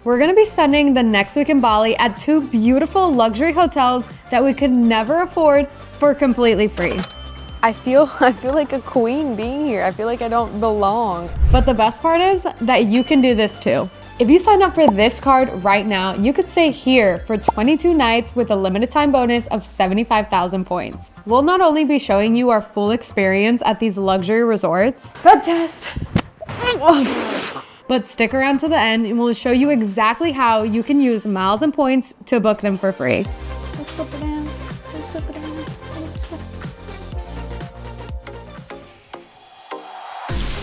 We're gonna be spending the next week in Bali at 2 beautiful luxury hotels that we could never afford for completely free. I feel like a queen being here. I feel like I don't belong. But the best part is that you can do this too. If you sign up for this card right now, you could stay here for 22 nights with a limited time bonus of 75,000 points. We'll not only be showing you our full experience at these luxury resorts, but stick around to the end and we'll show you exactly how you can use miles and points to book them for free.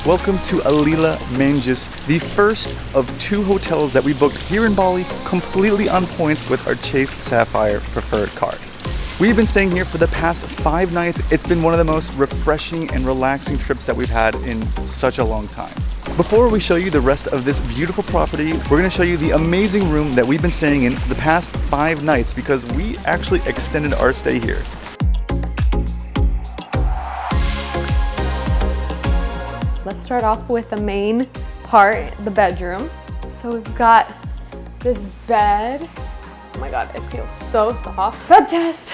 Welcome to Alila Manggis, the first of 2 hotels that we booked here in Bali, completely on points with our Chase Sapphire Preferred card. We've been staying here for the past 5 nights. It's been one of the most refreshing and relaxing trips that we've had in such a long time. Before we show you the rest of this beautiful property, we're going to show you the amazing room that we've been staying in for the past 5 nights because we actually extended our stay here. Let's start off with the main part, the bedroom. So we've got this bed. Oh my God, it feels so soft. Bed test.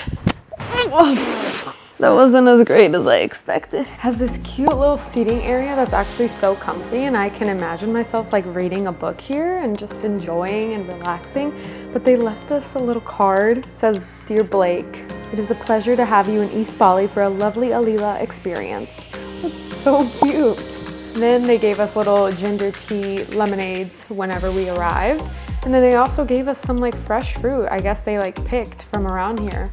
That wasn't as great as I expected. It has this cute little seating area that's actually so comfy, and I can imagine myself like reading a book here and just enjoying and relaxing. But they left us a little card. It says, "Dear Blake, it is a pleasure to have you in East Bali for a lovely Alila experience." It's so cute. And then they gave us little ginger tea lemonades whenever we arrived. And then they also gave us some like fresh fruit. I guess they like picked from around here.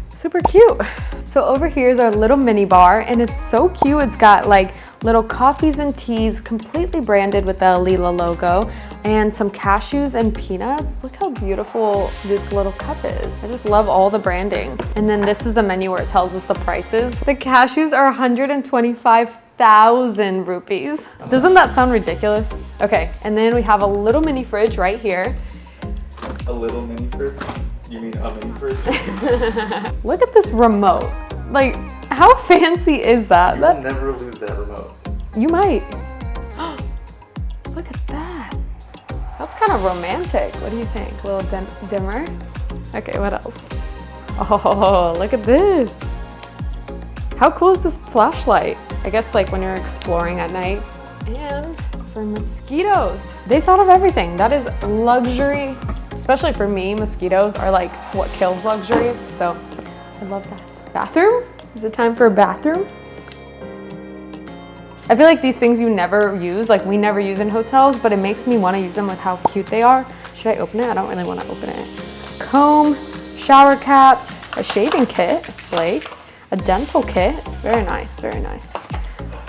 Super cute. So over here is our little mini bar and it's so cute. It's got like little coffees and teas completely branded with the Alila logo and some cashews and peanuts. Look how beautiful this little cup is. I just love all the branding. And then this is the menu where it tells us the prices. The cashews are 125,000 rupees. Doesn't that sound ridiculous? Okay, and then we have a little mini fridge right here. A little mini fridge? You mean a mini fridge? Look at this remote. Like, how fancy is that? You will never lose that remote. You might. Look at that. That's kind of romantic. What do you think? A little dimmer? Okay, what else? Oh, look at this. How cool is this flashlight? I guess like when you're exploring at night. And for mosquitoes. They thought of everything. That is luxury. Especially for me, mosquitoes are like what kills luxury. So I love that. Bathroom? Is it time for a bathroom? I feel like these things you never use, like we never use in hotels, but it makes me want to use them with how cute they are. Should I open it? I don't really want to open it. Comb, shower cap, a shaving kit, Blake, a dental kit. It's very nice, very nice.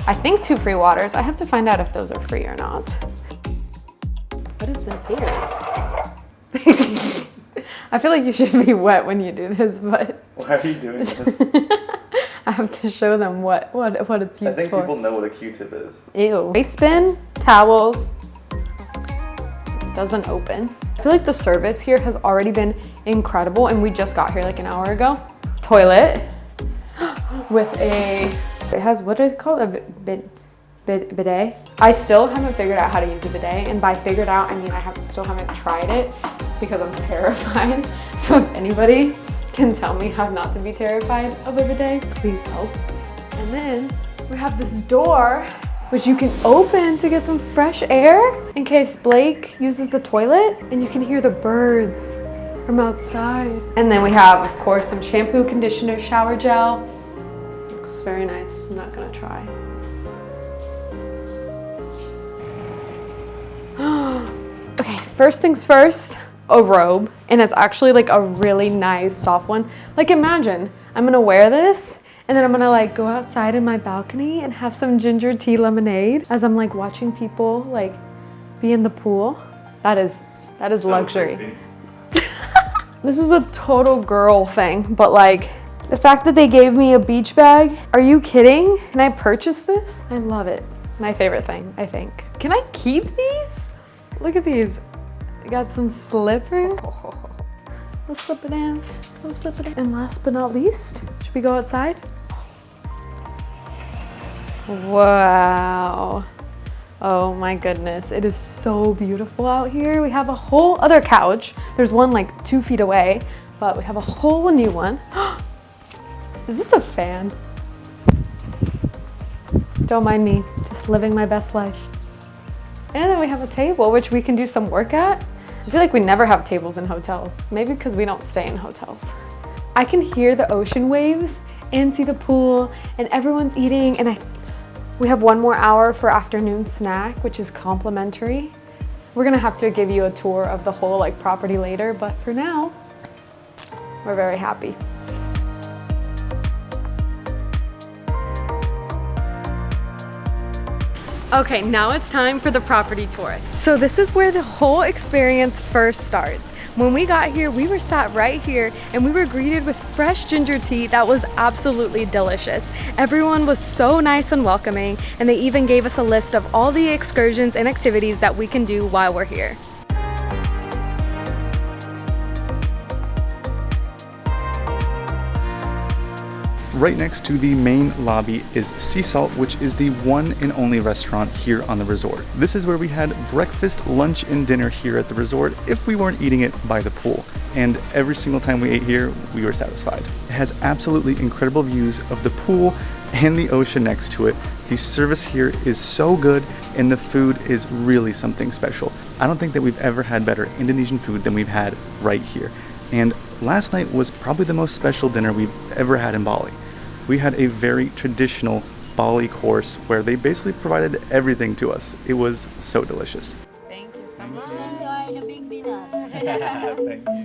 I think 2 free waters. I have to find out if those are free or not. What is in here? I feel like you should be wet when you do this, but... Why are you doing this? I have to show them what it's used for. I think people know what a Q-tip is. Ew. Waste bin, towels. This doesn't open. I feel like the service here has already been incredible and we just got here like an hour ago. Toilet with a... It has, what do they call it? A bidet. I still haven't figured out how to use a bidet, and by figured out I mean I still haven't tried it because I'm terrified. So if anybody can tell me how not to be terrified of a bidet, please help. And then we have this door which you can open to get some fresh air in case Blake uses the toilet, and you can hear the birds from outside. And then we have, of course, some shampoo, conditioner, shower gel. Looks very nice. I'm not gonna try. Okay, first things first, a robe. And it's actually like a really nice soft one. Like imagine, I'm gonna wear this and then I'm gonna like go outside in my balcony and have some ginger tea lemonade as I'm like watching people like be in the pool. That is so luxury. This is a total girl thing, but like the fact that they gave me a beach bag, are you kidding? Can I purchase this? I love it. My favorite thing, I think. Can I keep these? Look at these. I got some slippers. Little slipper dance. Little slipper dance. And last but not least, should we go outside? Wow. Oh my goodness, it is so beautiful out here. We have a whole other couch. There's one like 2 feet away, but we have a whole new one. Is this a fan? Don't mind me, just living my best life. And then we have a table, which we can do some work at. I feel like we never have tables in hotels. Maybe because we don't stay in hotels. I can hear the ocean waves and see the pool, and everyone's eating, and we have 1 more hour for afternoon snack, which is complimentary. We're gonna have to give you a tour of the whole like property later, but for now, we're very happy. Okay, now it's time for the property tour. So this is where the whole experience first starts. When we got here, we were sat right here and we were greeted with fresh ginger tea that was absolutely delicious. Everyone was so nice and welcoming, and they even gave us a list of all the excursions and activities that we can do while we're here. Right next to the main lobby is Sea Salt, which is the one and only restaurant here on the resort. This is where we had breakfast, lunch, and dinner here at the resort if we weren't eating it by the pool. And every single time we ate here, we were satisfied. It has absolutely incredible views of the pool and the ocean next to it. The service here is so good, and the food is really something special. I don't think that we've ever had better Indonesian food than we've had right here. And last night was probably the most special dinner we've ever had in Bali. We had a very traditional Bali course where they basically provided everything to us. It was so delicious. Thank you so much. Enjoy the big dinner. Thank you.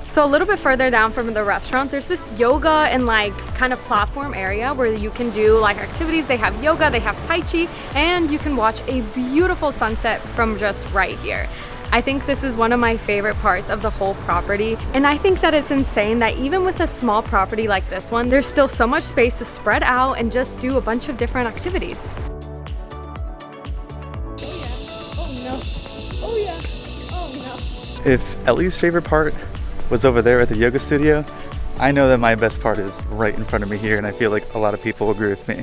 So a little bit further down from the restaurant, there's this yoga and like kind of platform area where you can do like activities. They have yoga, they have Tai Chi, and you can watch a beautiful sunset from just right here. I think this is one of my favorite parts of the whole property. And I think that it's insane that even with a small property like this one, there's still so much space to spread out and just do a bunch of different activities. If Ellie's favorite part was over there at the yoga studio, I know that my best part is right in front of me here, and I feel like a lot of people agree with me.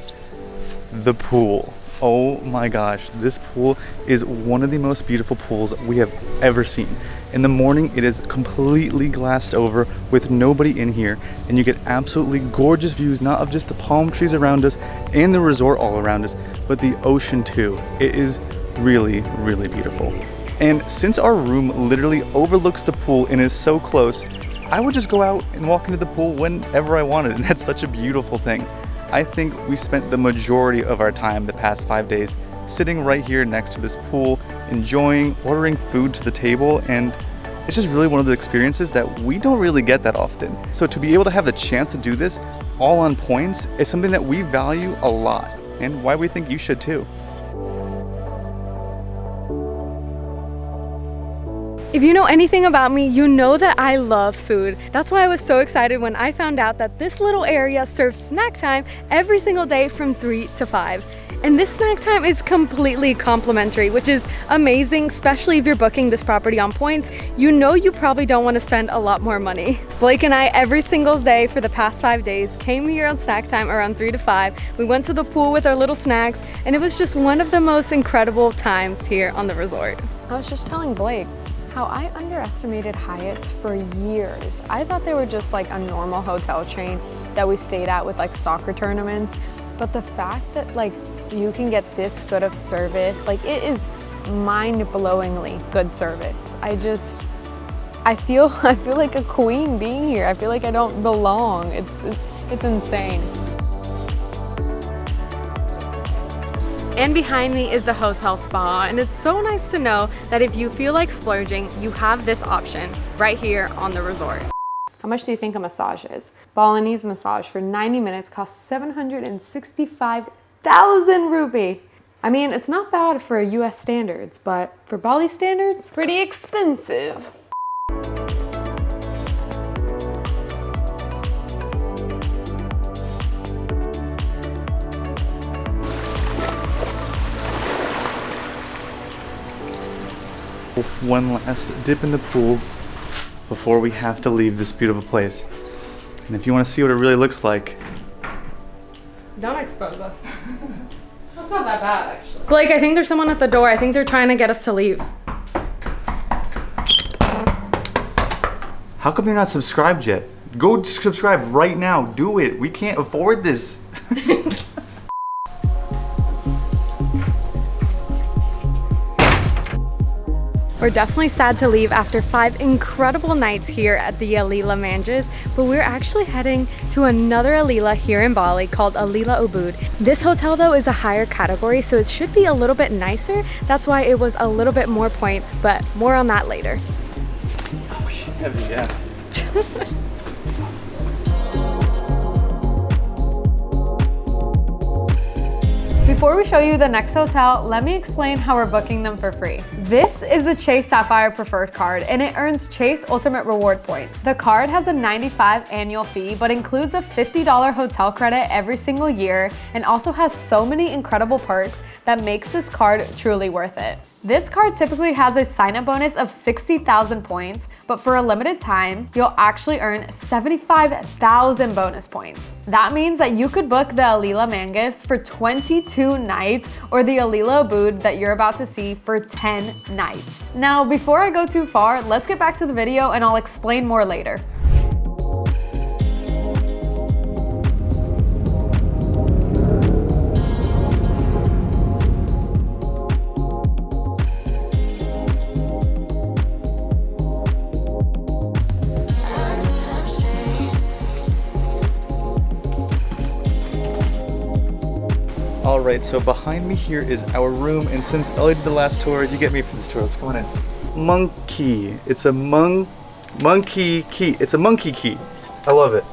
The pool. Oh my gosh, this pool is one of the most beautiful pools we have ever seen. In the morning, it is completely glassed over with nobody in here, and you get absolutely gorgeous views, not of just the palm trees around us and the resort all around us, but the ocean too. It is really, really beautiful. And since our room literally overlooks the pool and is so close, I would just go out and walk into the pool whenever I wanted, and that's such a beautiful thing. I think we spent the majority of our time the past 5 days sitting right here next to this pool, enjoying, ordering food to the table, and it's just really one of the experiences that we don't really get that often. So to be able to have the chance to do this all on points is something that we value a lot, and why we think you should too. If you know anything about me, you know that I love food. That's why I was so excited when I found out that this little area serves snack time every single day from 3 to 5. And this snack time is completely complimentary, which is amazing, especially if you're booking this property on points. You know you probably don't want to spend a lot more money. Blake and I, every single day for the past 5 days, came here on snack time around 3 to 5. We went to the pool with our little snacks, and it was just one of the most incredible times here on the resort. I was just telling Blake how I underestimated Hyatts for years. I thought they were just like a normal hotel chain that we stayed at with like soccer tournaments. But the fact that like you can get this good of service, like it is mind-blowingly good service. I feel like a queen being here. I feel like I don't belong. It's insane. And behind me is the hotel spa, and it's so nice to know that if you feel like splurging, you have this option right here on the resort. How much do you think a massage is? Balinese massage for 90 minutes costs 765,000 rupee. I mean, it's not bad for US standards, but for Bali standards, pretty expensive. One last dip in the pool before we have to leave this beautiful place. And if you want to see what it really looks like, don't expose us. That's not that bad, actually. Blake, I think there's someone at the door. I think they're trying to get us to leave. How come you're not subscribed yet? Go subscribe right now. Do it. We can't afford this. We're definitely sad to leave after 5 incredible nights here at the Alila Manggis, but we're actually heading to another Alila here in Bali called Alila Ubud. This hotel though is a higher category, so it should be a little bit nicer. That's why it was a little bit more points, but more on that later. Oh, heavy, yeah. Before we show you the next hotel, let me explain how we're booking them for free. This is the Chase Sapphire Preferred card, and it earns Chase Ultimate Reward points. The card has a $95 annual fee, but includes a $50 hotel credit every single year, and also has so many incredible perks that makes this card truly worth it. This card typically has a sign-up bonus of 60,000 points, but for a limited time, you'll actually earn 75,000 bonus points. That means that you could book the Alila Manggis for 22 nights or the Alila Ubud that you're about to see for 10 nights. Now, before I go too far, let's get back to the video and I'll explain more later. All right, so behind me here is our room, and since Ellie did the last tour, you get me for this tour. Let's go on in. Monkey. It's a monkey key. It's a monkey key. I love it.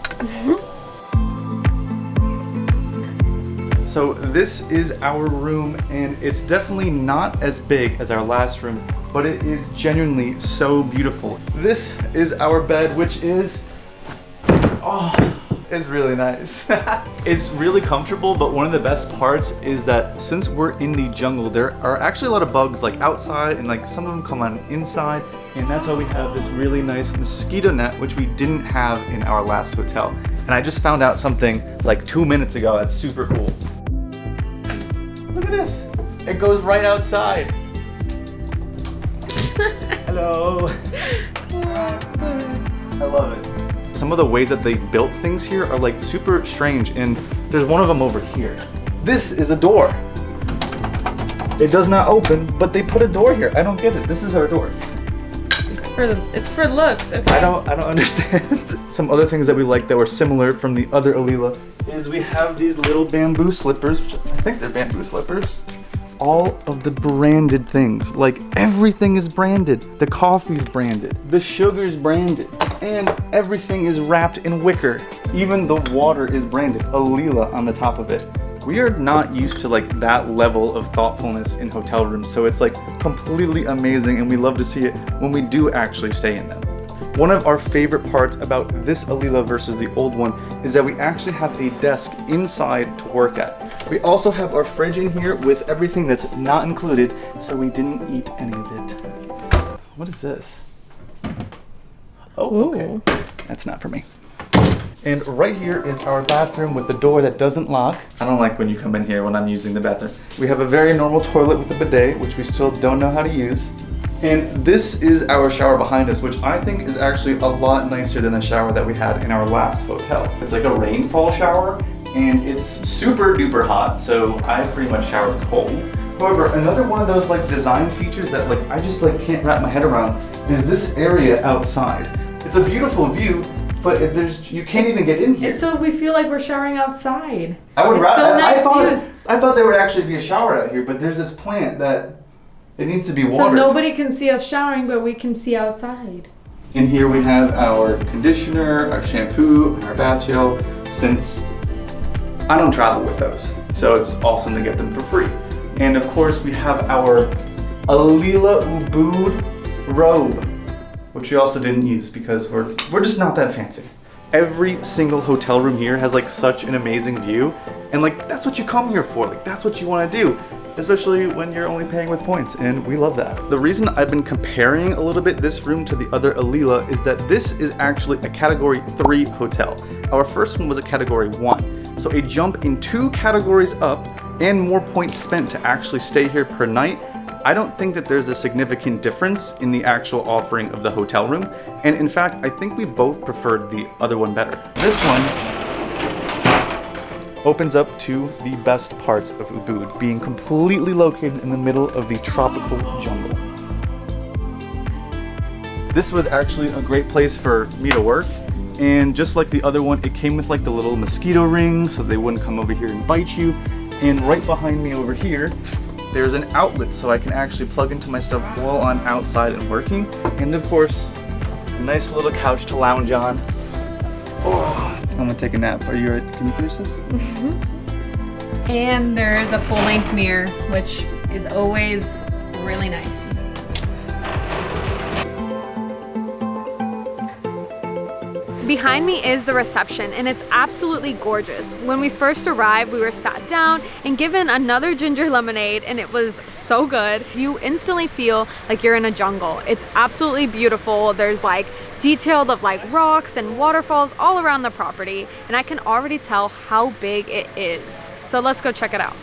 So this is our room, and it's definitely not as big as our last room, but it is genuinely so beautiful. This is our bed, which is, it's really nice. It's really comfortable, but one of the best parts is that since we're in the jungle, there are actually a lot of bugs like outside, and like some of them come on inside, and that's why we have this really nice mosquito net, which we didn't have in our last hotel. And I just found out something like 2 minutes ago that's super cool. Look at this. It goes right outside. Hello. I love it. Some of the ways that they built things here are like super strange, and there's one of them over here. This is a door. It does not open, but they put a door here. I don't get it. This is our door. It's for looks. Okay. I don't understand. Some other things that we like that were similar from the other Alila is we have these little bamboo slippers, which I think they're bamboo slippers. All of the branded things, like everything is branded. The coffee's branded, the sugar's branded, and everything is wrapped in wicker. Even the water is branded, Alila on the top of it. We are not used to like that level of thoughtfulness in hotel rooms, so it's like completely amazing, and we love to see it when we do actually stay in them. One of our favorite parts about this Alila versus the old one is that we actually have a desk inside to work at. We also have our fridge in here with everything that's not included, so we didn't eat any of it. What is this? Oh, okay. That's not for me. And right here is our bathroom with the door that doesn't lock. I don't like when you come in here when I'm using the bathroom. We have a very normal toilet with a bidet, which we still don't know how to use. And this is our shower behind us, which I think is actually a lot nicer than the shower that we had in our last hotel. It's like a rainfall shower, and it's super duper hot, so I pretty much shower cold. However, another one of those like design features that like I just like can't wrap my head around is this area outside. It's a beautiful view, but you can't even get in here. It's so we feel like we're showering outside. I would rather. So nice I thought there would actually be a shower out here, but there's this plant that it needs to be watered. So nobody can see us showering, but we can see outside. In here we have our conditioner, our shampoo, and our bath gel. Since I don't travel with those, so it's awesome to get them for free. And of course we have our Alila Ubud robe, which we also didn't use because we're just not that fancy. Every single hotel room here has like such an amazing view, and like that's what you come here for. Like that's what you want to do, especially when you're only paying with points, and we love that. The reason I've been comparing a little bit this room to the other Alila is that this is actually a category 3 hotel. Our first one was a category 1, so a jump in 2 categories up and more points spent to actually stay here per night. I don't think that there's a significant difference in the actual offering of the hotel room, and in fact I think we both preferred the other one better. This one opens up to the best parts of Ubud, being completely located in the middle of the tropical jungle. This was actually a great place for me to work, and just like the other one, it came with like the little mosquito ring so they wouldn't come over here and bite you. And right behind me over here, there's an outlet so I can actually plug into my stuff while I'm outside and working. And of course, a nice little couch to lounge on. Oh, I'm gonna take a nap. Are you ready? Can you finish this? Mm-hmm. And there is a full-length mirror, which is always really nice. Behind me is the reception, and it's absolutely gorgeous. When we first arrived, we were sat down and given another ginger lemonade, and it was so good. You instantly feel like you're in a jungle. It's absolutely beautiful. There's like detailed of like rocks and waterfalls all around the property, and I can already tell how big it is. So let's go check it out.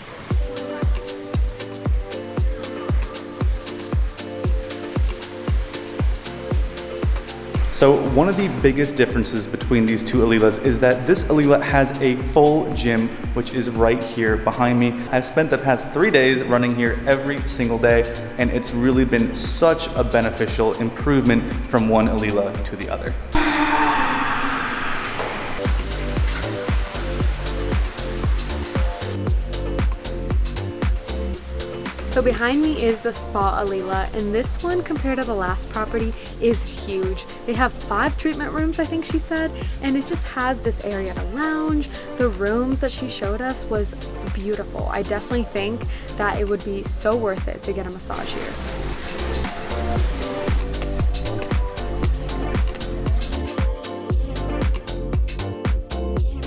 So one of the biggest differences between these two Alilas is that this Alila has a full gym, which is right here behind me. I've spent the past 3 days running here every single day, and it's really been such a beneficial improvement from one Alila to the other. So behind me is the Spa Alila, and this one compared to the last property is huge. They have 5 treatment rooms, I think she said, and it just has this area to lounge. The rooms that she showed us was beautiful. I definitely think that it would be so worth it to get a massage here.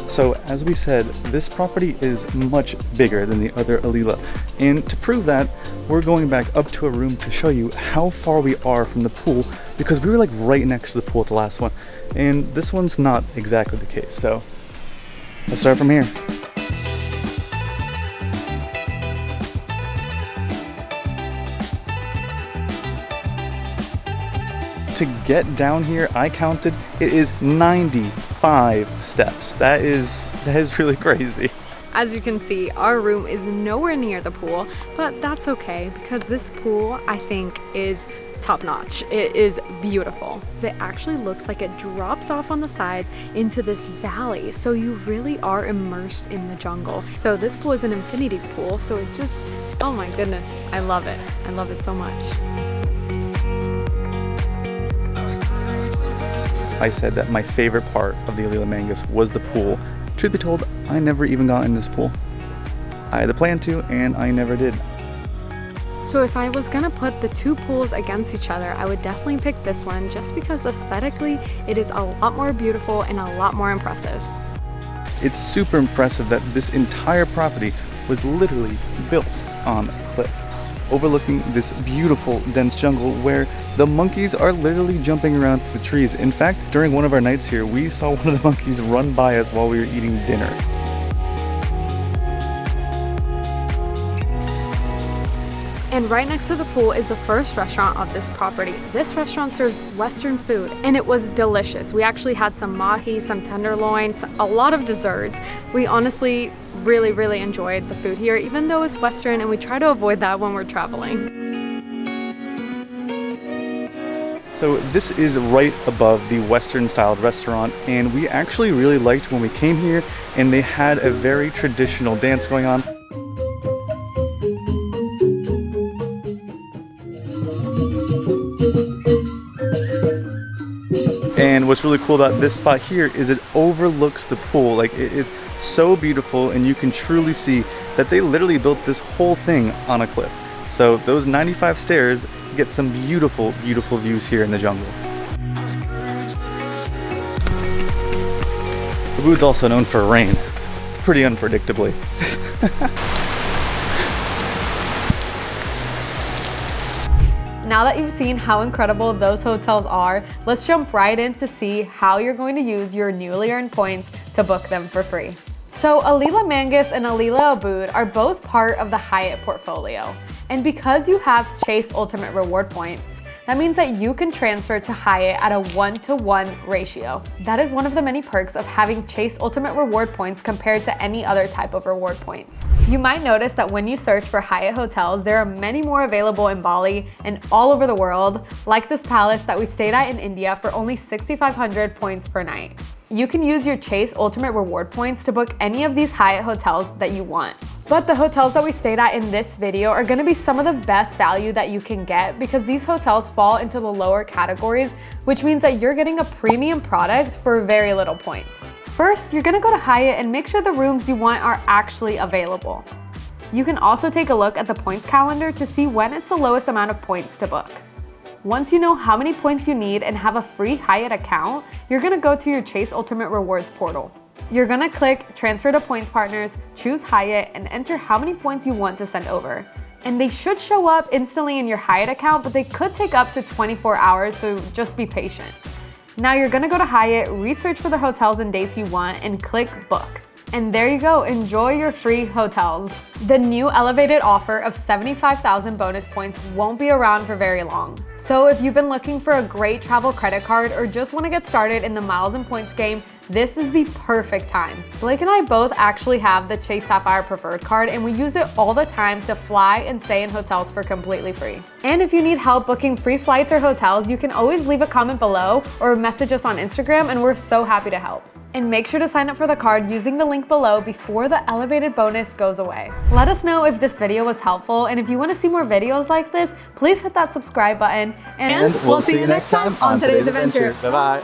So as we said, this property is much bigger than the other Alila, and to prove that, we're going back up to a room to show you how far we are from the pool, because we were like right next to the pool at the last one, and this one's not exactly the case. So let's start from here. To get down here, I counted, it is 95 steps. That is really crazy. As you can see, our room is nowhere near the pool, but that's okay because this pool, I think, is top notch. It is beautiful. It actually looks like it drops off on the sides into this valley, so you really are immersed in the jungle. So this pool is an infinity pool, so it just, oh my goodness, I love it. I love it so much. I said that my favorite part of the Alila Manggis was the pool. Truth be told, I never even got in this pool. I had the plan to, and I never did. So if I was gonna put the 2 pools against each other, I would definitely pick this one just because aesthetically it is a lot more beautiful and a lot more impressive. It's super impressive that this entire property was literally built on a cliff, overlooking this beautiful dense jungle where the monkeys are literally jumping around the trees. In fact, during one of our nights here, we saw one of the monkeys run by us while we were eating dinner. And right next to the pool is the first restaurant of this property. This restaurant serves Western food, and it was delicious. We actually had some mahi, some tenderloins, a lot of desserts. We honestly really enjoyed the food here, even though it's Western, and we try to avoid that when we're traveling. So this is right above the Western styled restaurant, and we actually really liked when we came here, and they had a very traditional dance going on. And what's really cool about this spot here is it overlooks the pool. Like, it is so beautiful, and you can truly see that they literally built this whole thing on a cliff. So those 95 stairs get some beautiful views here in the jungle. Ubud's also known for rain, pretty unpredictably. Now that you've seen how incredible those hotels are, let's jump right in to see how you're going to use your newly earned points to book them for free. So Alila Manggis and Alila Ubud are both part of the Hyatt portfolio. And because you have Chase Ultimate Reward points, that means that you can transfer to Hyatt at a 1-to-1 ratio. That is one of the many perks of having Chase Ultimate Reward points compared to any other type of reward points. You might notice that when you search for Hyatt hotels, there are many more available in Bali and all over the world, like this palace that we stayed at in India for only 6,500 points per night. You can use your Chase Ultimate Reward points to book any of these Hyatt hotels that you want. But the hotels that we stayed at in this video are gonna be some of the best value that you can get because these hotels fall into the lower categories, which means that you're getting a premium product for very little points. First, you're gonna go to Hyatt and make sure the rooms you want are actually available. You can also take a look at the points calendar to see when it's the lowest amount of points to book. Once you know how many points you need and have a free Hyatt account, you're gonna go to your Chase Ultimate Rewards portal. You're gonna click Transfer to Points Partners, choose Hyatt, and enter how many points you want to send over. And they should show up instantly in your Hyatt account, but they could take up to 24 hours, so just be patient. Now you're gonna go to Hyatt, research for the hotels and dates you want, and click Book. And there you go, enjoy your free hotels. The new elevated offer of 75,000 bonus points won't be around for very long. So if you've been looking for a great travel credit card or just want to get started in the miles and points game, this is the perfect time. Blake and I both actually have the Chase Sapphire Preferred card and we use it all the time to fly and stay in hotels for completely free. And if you need help booking free flights or hotels, you can always leave a comment below or message us on Instagram and we're so happy to help. And make sure to sign up for the card using the link below before the elevated bonus goes away. Let us know if this video was helpful, and if you want to see more videos like this, please hit that subscribe button, and we'll see you next time on today's adventure. Bye-bye.